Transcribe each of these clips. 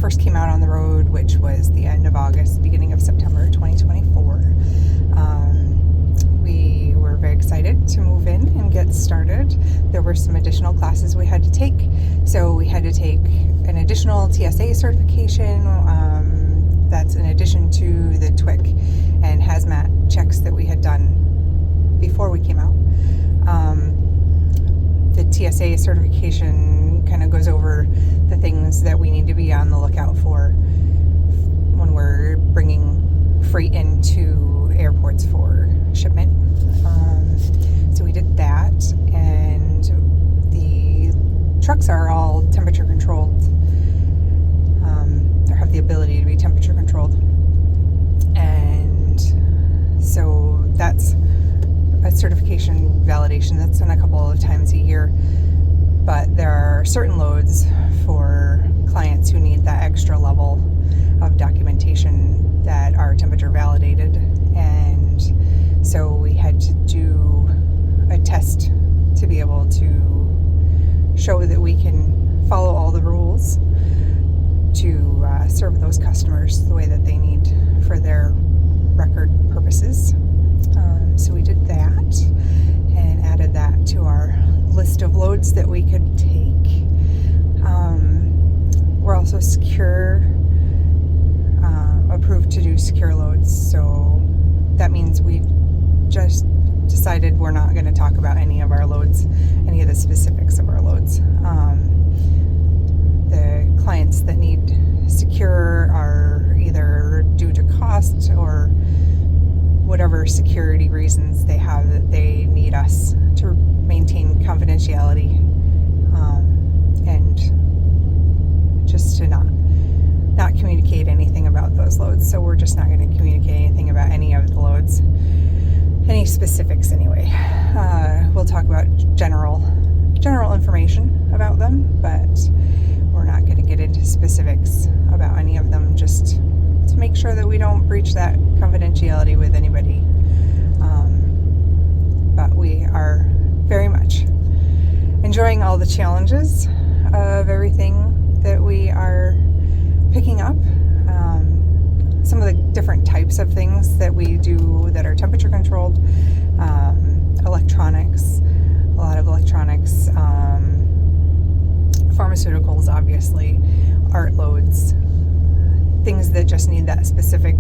first came out on the road, which was the end of August, beginning of September 2024. We were very excited to move in and get started. There were some additional classes we had to take. So we had to take an additional TSA certification. That's in addition to the TWIC and hazmat checks that we had done before we came out. The TSA certification kind of goes over the things that we need to be on the lookout for when we're bringing freight into airports for shipment. So we did that, and the trucks are all temperature controlled. They have the ability to be temperature controlled, and so that's a certification validation that's done a couple of times a year. But there are certain loads for clients who need that extra level of documentation that are temperature validated, and so we had to do a test to be able to show that we can follow all the rules to serve those customers the way that they need for their record purposes. So we did that and added that to our list of loads that we could take. We're also secure, approved to do secure loads, so that means we just decided we're not going to talk about any of our loads, any of the specifics of our loads. The clients that need secure are either due to cost or whatever security reasons they have that they need us to maintain confidentiality, and just to not communicate anything about those loads. So we're just not going to communicate anything about any of the loads, any specifics anyway. We'll talk about general information about them, but we're not going to get into specifics about any of them, just to make sure that we don't breach that confidentiality with anybody. But we are very much enjoying all the challenges of everything that we are picking up. Some of the different types of things that we do that are temperature controlled, electronics, a lot of electronics, pharmaceuticals, obviously, art loads, things that just need that specific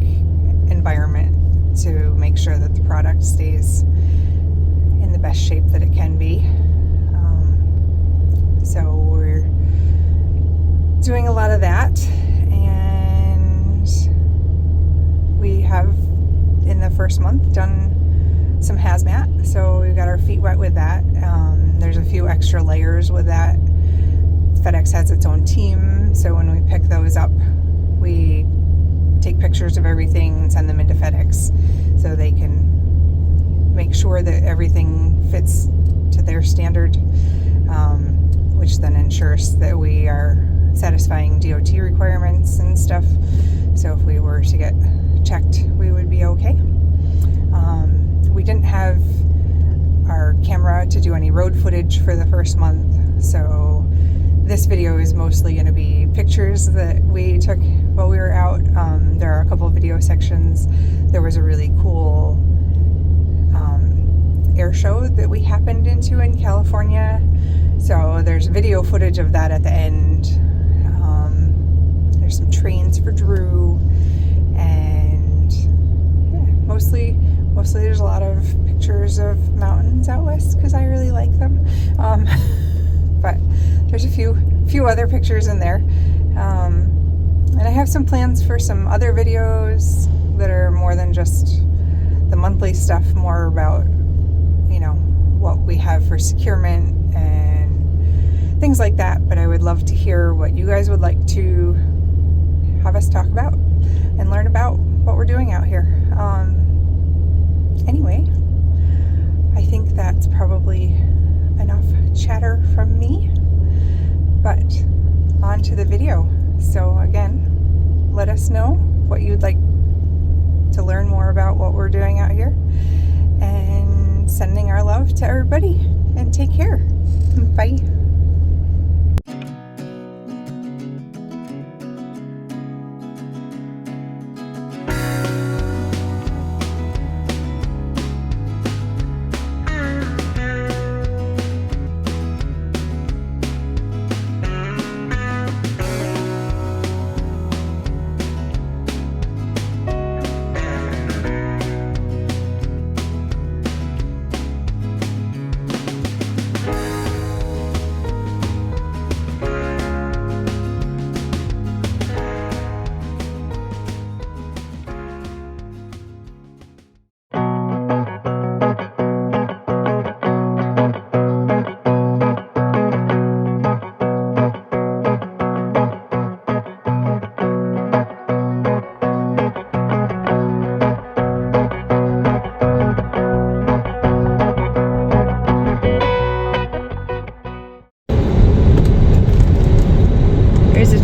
environment to make sure that the product stays in the best shape that it can be. So we're doing a lot of that, and we have in the first month done some hazmat, so we've got our feet wet with that. There's a few extra layers with that. FedEx has its own team, so when we pick those up, we take pictures of everything and send them into FedEx so they can make sure that everything fits to their standard, which then ensures that we are satisfying DOT requirements and stuff. So if we were to get checked, we would be okay. We didn't have our camera to do any road footage for the first month, so this video is mostly going to be pictures that we took while we were out. There are a couple of video sections. There was a really cool air show that we happened into in California, so there's video footage of that at the end. There's some trains for Drew, and yeah, mostly there's a lot of pictures of mountains out west because I really like them. But there's a few other pictures in there. And I have some plans for some other videos that are more than just the monthly stuff, more about, what we have for securement and things like that. But I would love to hear what you guys would like to have us talk about and learn about what we're doing out here. Anyway, I think that's probably enough chatter from me, but on to the video. So again, let us know what you'd like to learn more about what we're doing out here, and sending our love to everybody, and take care. Bye.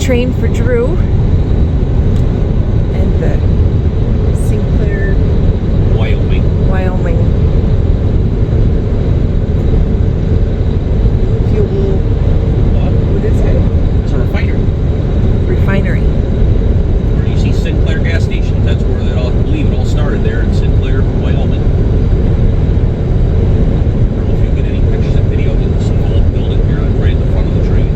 train for Drew. And the Sinclair, Wyoming. Fuel. What is it? It's a refinery. Refinery. Where you see Sinclair gas stations, that's where I believe it all started there in Sinclair, Wyoming. I don't know if you get any pictures and videos of some old building here right in the front of the train.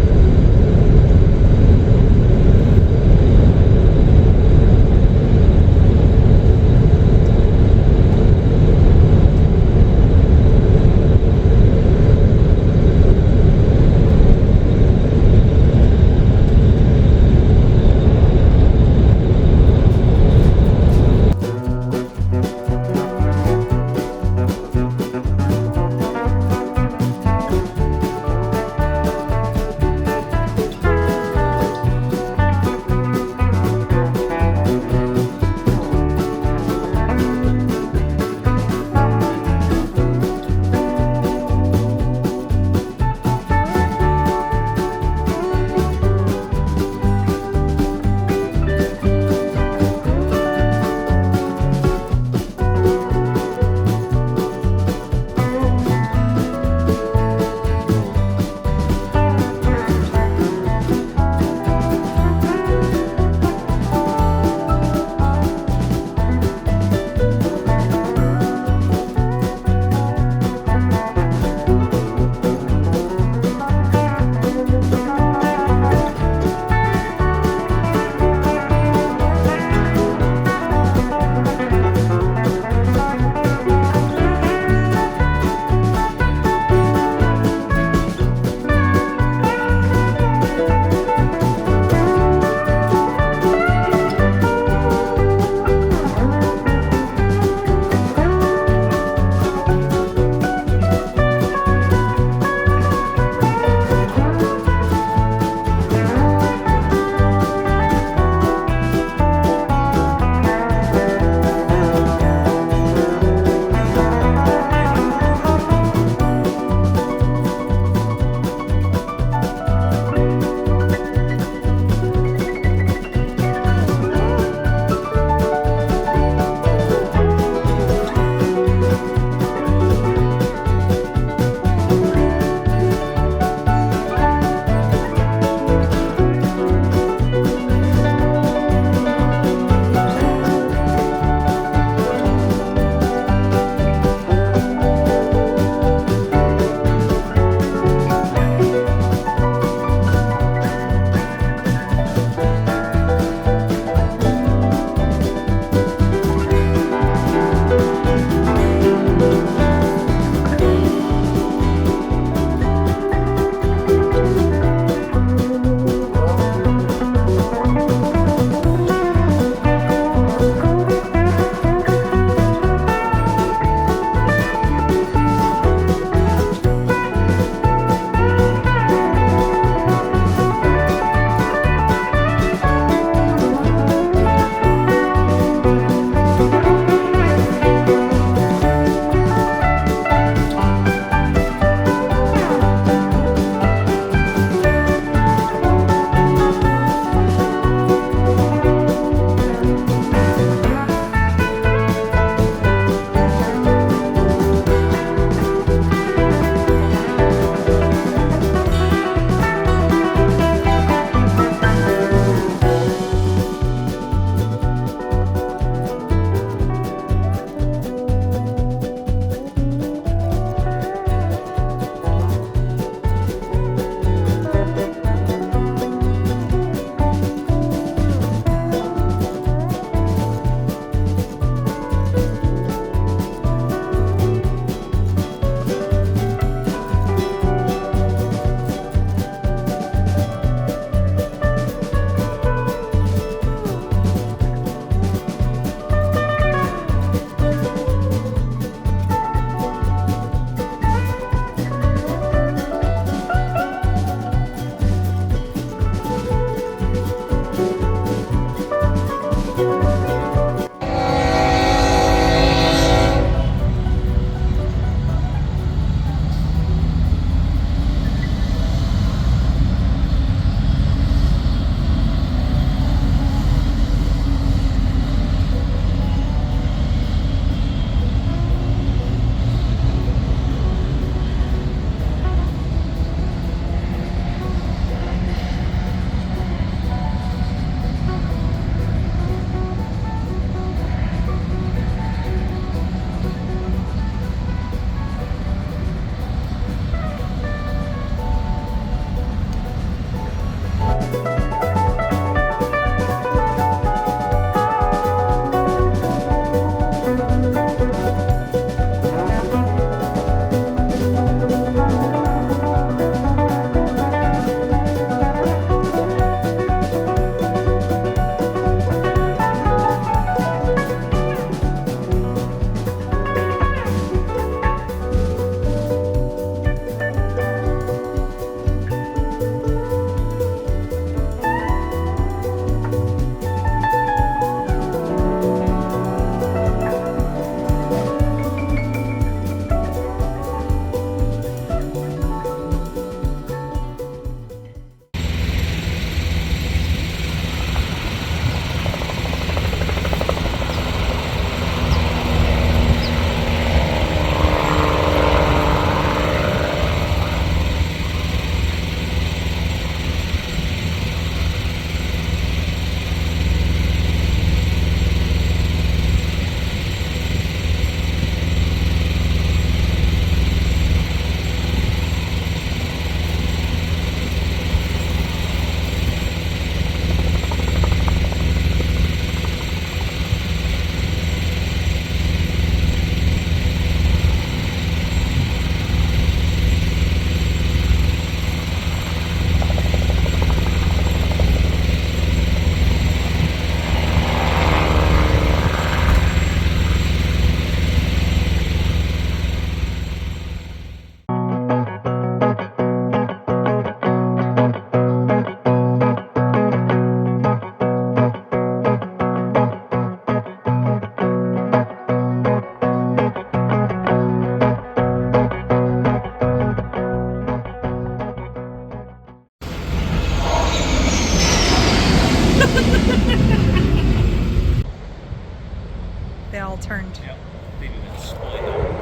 They all turned. Yep. They do that split up.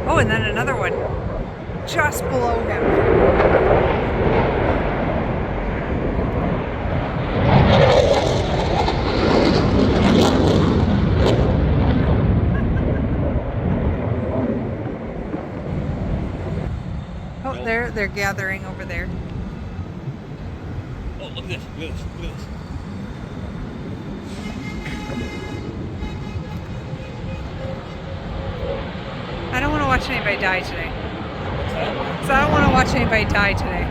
Oh, and then another one just below him. Oh, they're gathering over there. Oh, look at this, look at this, look at this. I don't want to watch anybody die today. What's that? So I don't want to watch anybody die today.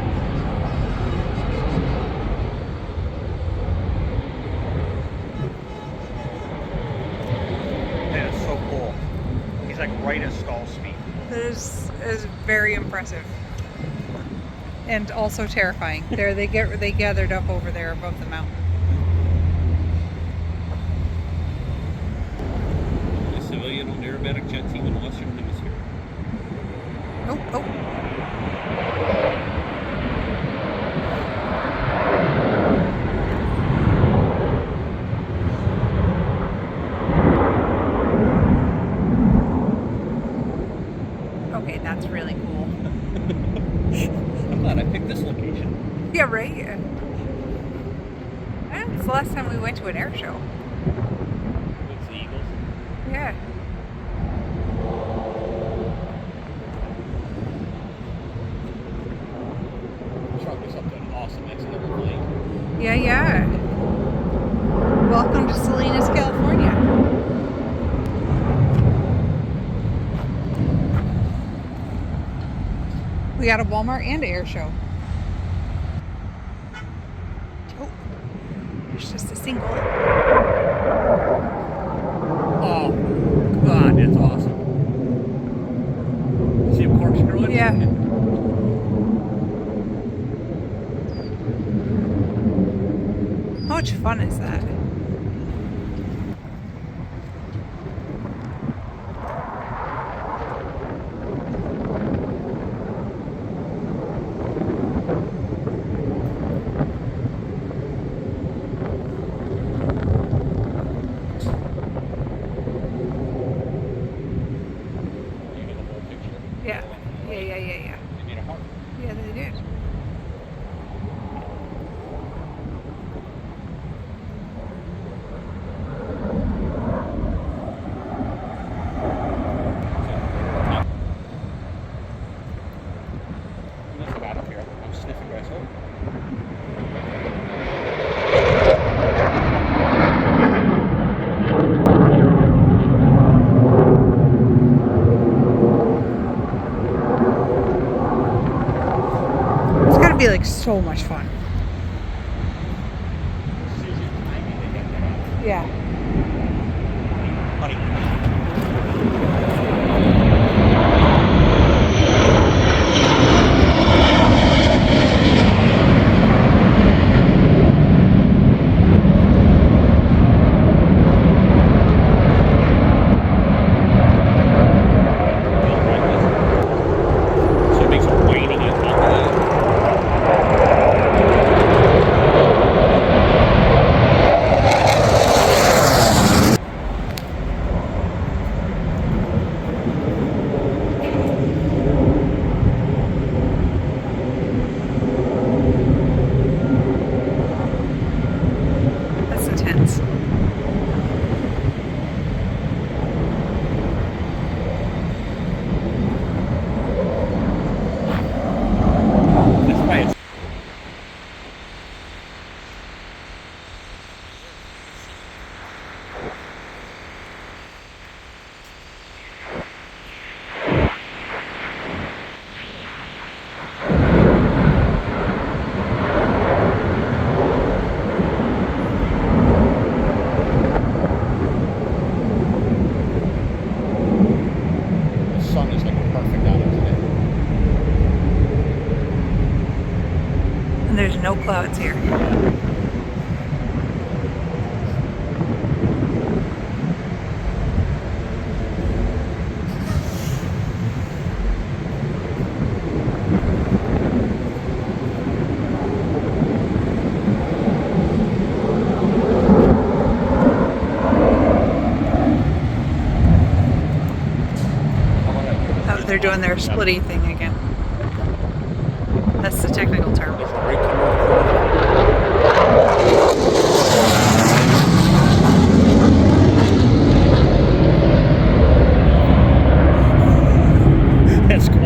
That is so cool. He's like right at stall speed. That is very impressive. And also terrifying. They gathered up over there above the mountain. The civilian on aerobatic jet team in the Western Hemisphere. Oh, oh. Okay, that's really cool. I'm glad I picked this location. Yeah, right? Yeah. It's the last time we went to an air show. With the Eagles. Yeah. Chalk this up to an awesome next-level flight. Yeah, yeah. Welcome to Salinas, California. We got a Walmart and an air show. Oh, there's just a single. Oh, God, that's awesome. See him corkscrew it? Yeah. How much fun is that? You get the whole picture. Yeah. Yeah. They made a heart. Yeah, they did. Let's get out of here. I'm sniffing grasshopper. It's gotta be like so much fun. Yeah. Honey. So it makes a whining on top of that. doing their splitty thing again. That's the technical term. It's right coming. That's cool.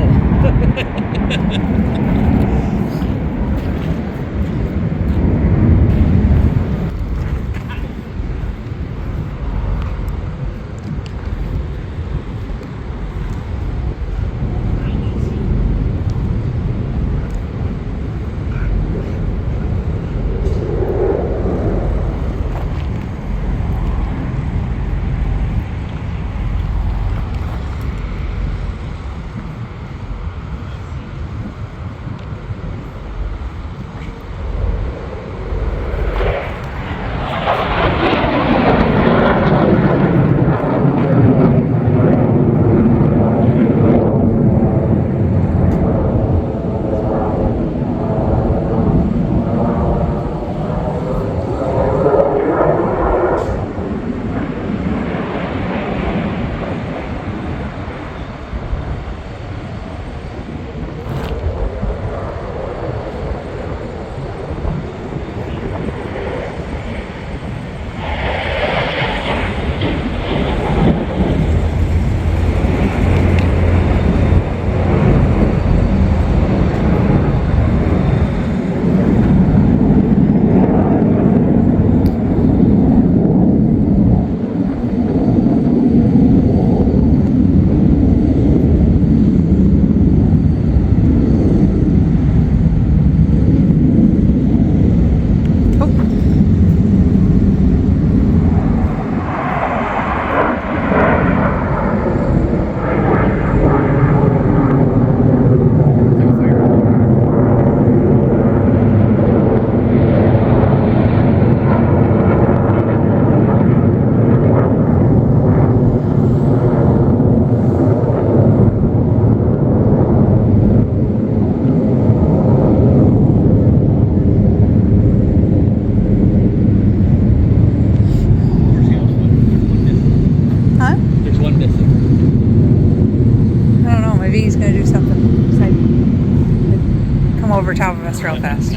Over top of us real fast.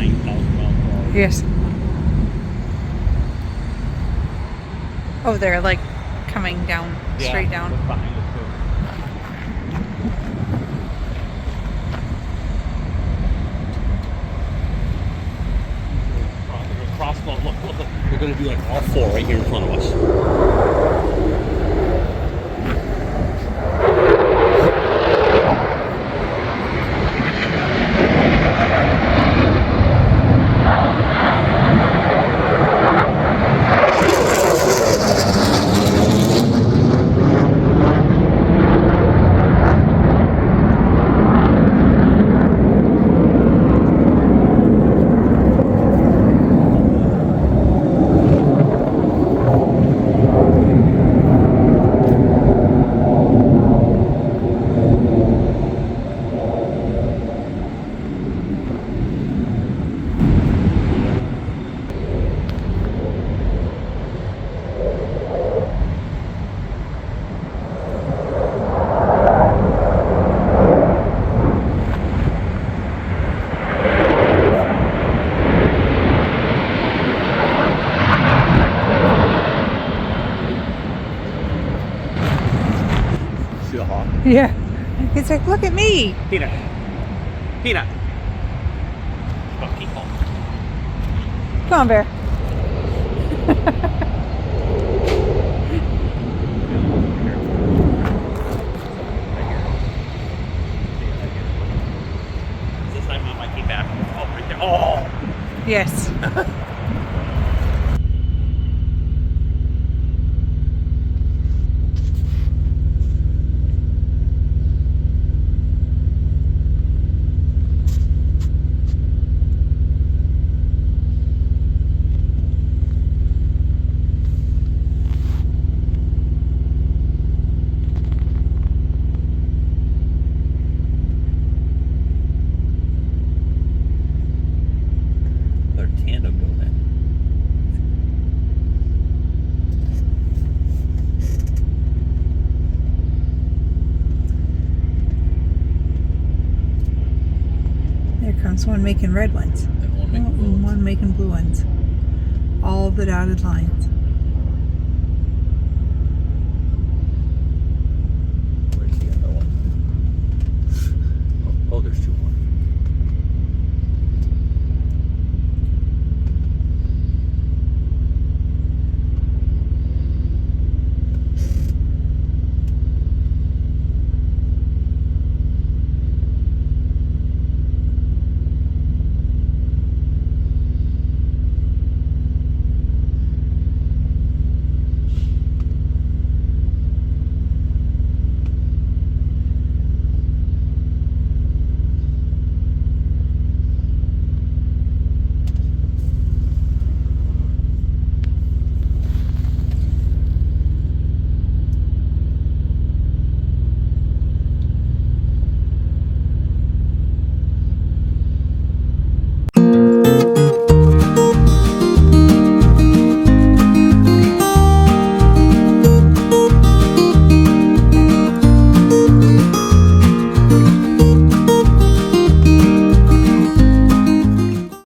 Yes. Oh, they're like coming down, straight down. Look. They're going to be like all four right here in front of us. Yeah. He's like, look at me. Peanut. Come on, Bear. This time I might keep back. Oh, right there. Oh! Yes. There's one making red ones. And one making blue And ones. one making blue ones. All the dotted lines.